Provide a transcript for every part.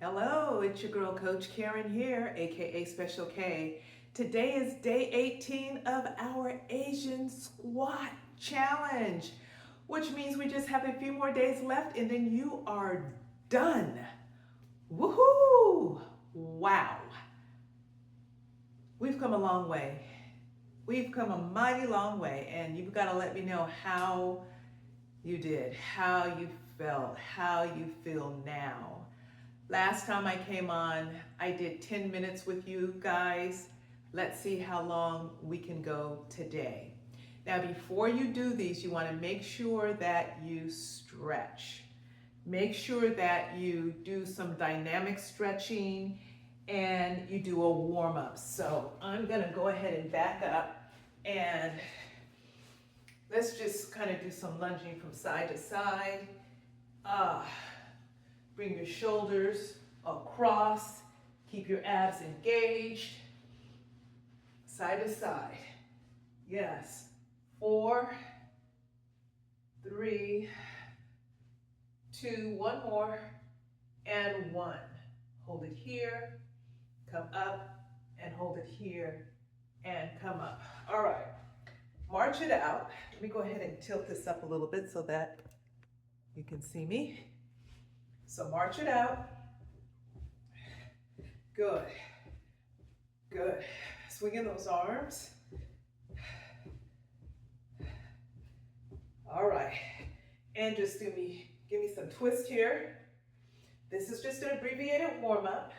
Hello, it's your girl Coach Karen here, aka Special K. Today is day 18 of our Asian Squat Challenge, which means we just have a few more days left and then you are done. Woohoo! Wow. We've come a long way. We've come a mighty long way, and you've got to let me know how you did, how you felt, how you feel now. Last time I came on, I did 10 minutes with you guys. Let's see how long we can go today. Now, before you do these, you want to make sure that you stretch. Make sure that you do some dynamic stretching and you do a warm up. So I'm going to go ahead and back up and let's just kind of do some lunging from side to side. Bring your shoulders across. Keep your abs engaged. Side to side. Yes. 4, 3, 2, one more, and 1. Hold it here, come up, and hold it here, and come up. All right. March it out. Let me go ahead and tilt this up a little bit so that you can see me. So march it out. Good. Good. Swinging those arms. All right. And just give me some twist here. This is just an abbreviated warm up.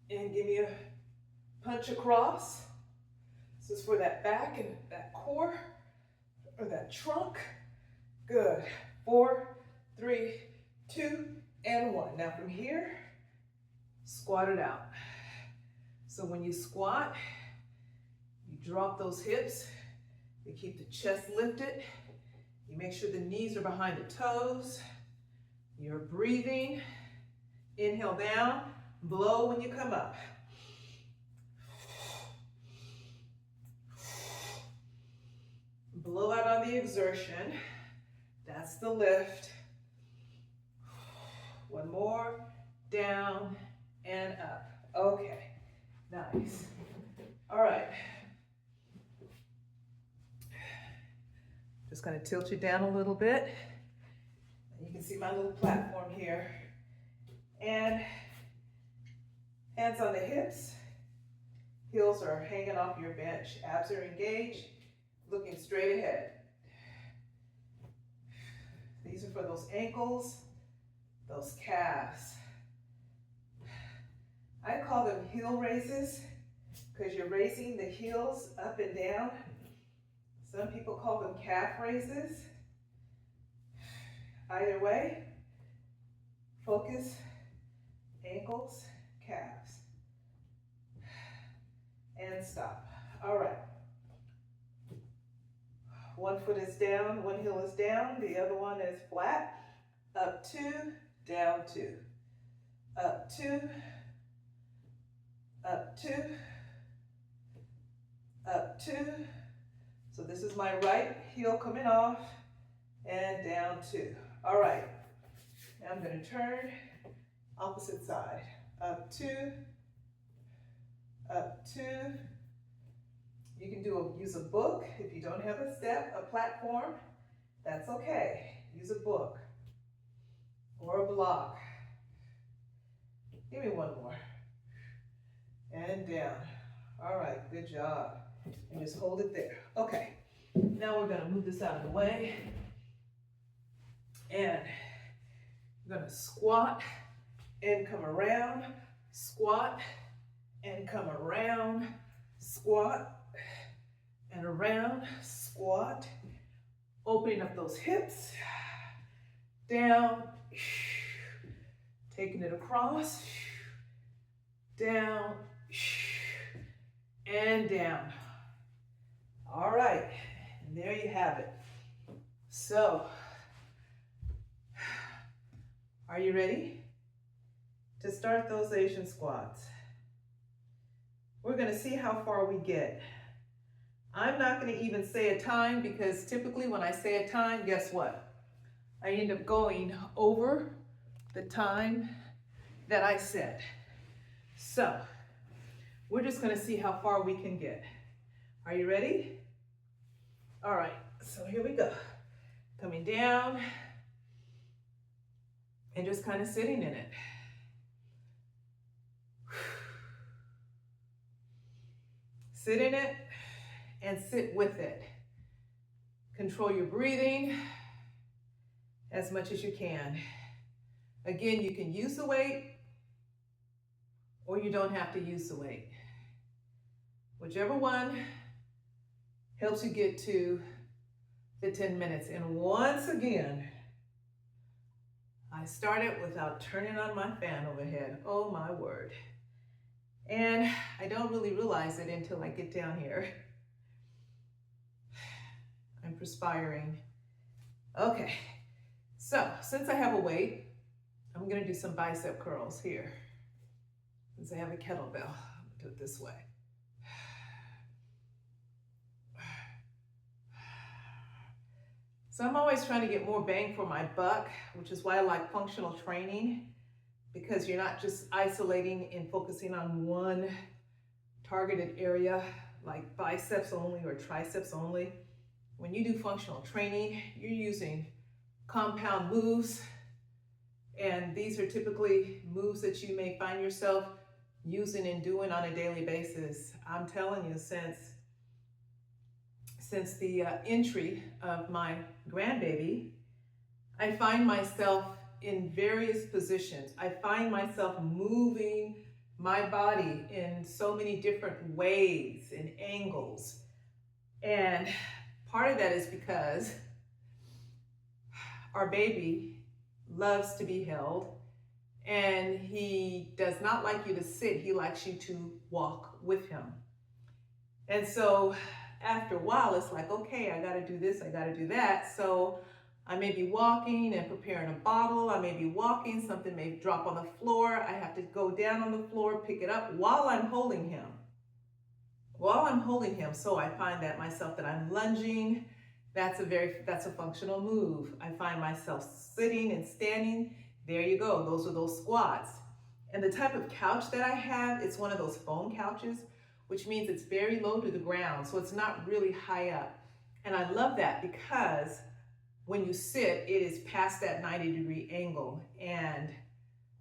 And give me a punch across. This is for that back and that core. Or that trunk. Good. 4, 3, 2, and 1. Now from here, squat it out. So when you squat, you drop those hips. You keep the chest lifted. You make sure the knees are behind the toes. You're breathing. Inhale down. Blow when you come up. Blow out on the exertion. That's the lift. One more, down and up. Okay, nice. All right. Just gonna tilt you down a little bit. You can see my little platform here. And hands on the hips. Heels are hanging off your bench. Abs are engaged. Looking straight ahead. These are for those ankles, those calves. I call them heel raises because you're raising the heels up and down. Some people call them calf raises. Either way, focus, ankles, calves. And stop. All right. One foot is down, one heel is down, the other one is flat. Up 2, down 2. Up 2, up 2, up 2. So this is my right heel coming off and down 2. All right. Now I'm going to turn opposite side. Up 2, up 2. You can use a book. If you don't have a platform, that's okay. Use a book or a block. Give me one more. And down. All right, good job. And just hold it there. Okay, now we're gonna move this out of the way. And we're gonna squat and come around, squat and come around, squat and around, squat, opening up those hips, down, taking it across, down, and down. All right, and there you have it. So, are you ready to start those Asian squats? We're gonna see how far we get. I'm not going to even say a time because typically when I say a time, guess what? I end up going over the time that I set. So we're just gonna see how far we can get. Are you ready? All right, so here we go. Coming down and just kind of sitting in it. Sit in it and sit with it. Control your breathing as much as you can. Again, you can use the weight or you don't have to use the weight. Whichever one helps you get to the 10 minutes. And once again, I started without turning on my fan overhead. Oh my word. And I don't really realize it until I get down here. I'm perspiring. Okay, so since I have a weight, I'm gonna do some bicep curls here. Since I have a kettlebell, I'm gonna do it this way. So I'm always trying to get more bang for my buck, which is why I like functional training, because you're not just isolating and focusing on one targeted area, like biceps only or triceps only. When you do functional training, you're using compound moves, and these are typically moves that you may find yourself using and doing on a daily basis. I'm telling you, since the entry of my grandbaby, I find myself in various positions. I find myself moving my body in so many different ways and angles. And part of that is because our baby loves to be held, and he does not like you to sit. He likes you to walk with him. And so after a while, it's like, okay, I gotta do this, I gotta do that. So I may be walking and preparing a bottle. I may be walking, something may drop on the floor. I have to go down on the floor, pick it up while I'm holding him. So I find that myself that I'm lunging. That's a functional move. I find myself sitting and standing. There you go. Those are those squats. And the type of couch that I have, it's one of those foam couches, which means it's very low to the ground. So it's not really high up. And I love that because when you sit, it is past that 90-degree angle. And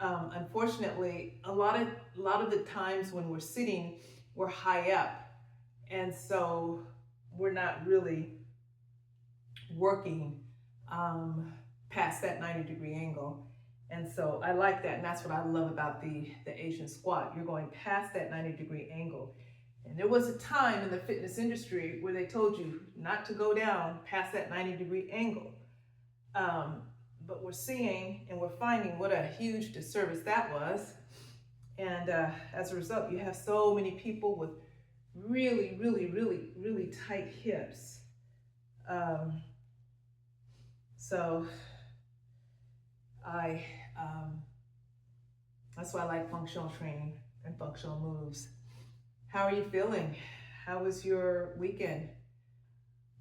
unfortunately, a lot of the times when we're sitting, we're high up. And so we're not really working past that 90-degree angle. And so I like that. And that's what I love about the Asian squat. You're going past that 90-degree angle. And there was a time in the fitness industry where they told you not to go down past that 90-degree angle. But we're seeing and we're finding what a huge disservice that was. And as a result, you have so many people with really, really, really, really tight hips. So that's why I like functional training and functional moves. How are you feeling? How was your weekend?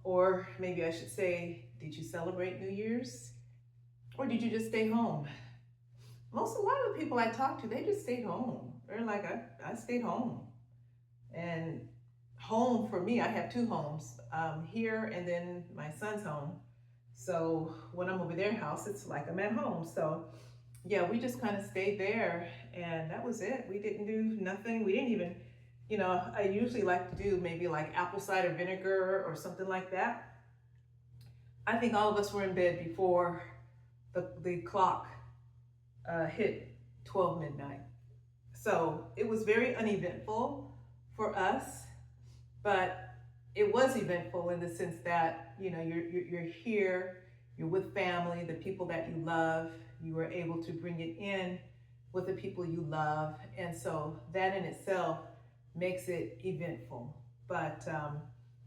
Or maybe I should say, did you celebrate New Year's? Or did you just stay home? A lot of the people I talk to, they just stayed home. They're like, I stayed home. And home for me, I have two homes, here and then my son's home. So when I'm over their house, it's like I'm at home. So yeah, we just kind of stayed there and that was it. We didn't do nothing. We didn't even, I usually like to do maybe like apple cider vinegar or something like that. I think all of us were in bed before the clock hit 12 midnight. So it was very uneventful for us, but it was eventful in the sense that, you're here, you're with family, the people that you love, you were able to bring it in with the people you love. And so that in itself makes it eventful. But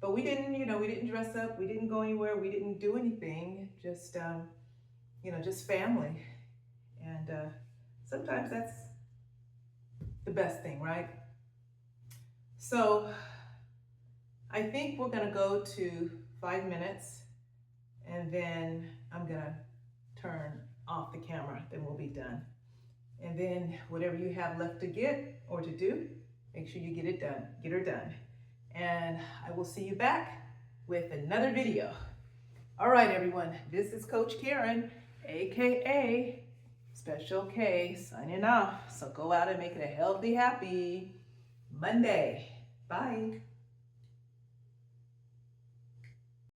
we didn't, we didn't dress up, we didn't go anywhere, we didn't do anything, just, just family. And sometimes that's the best thing, right? So I think we're gonna go to 5 minutes and then I'm gonna turn off the camera, then we'll be done. And then whatever you have left to get or to do, make sure you get it done, get her done. And I will see you back with another video. All right, everyone, this is Coach Karen, AKA Special K, signing off. So go out and make it a healthy, happy Monday. Bye.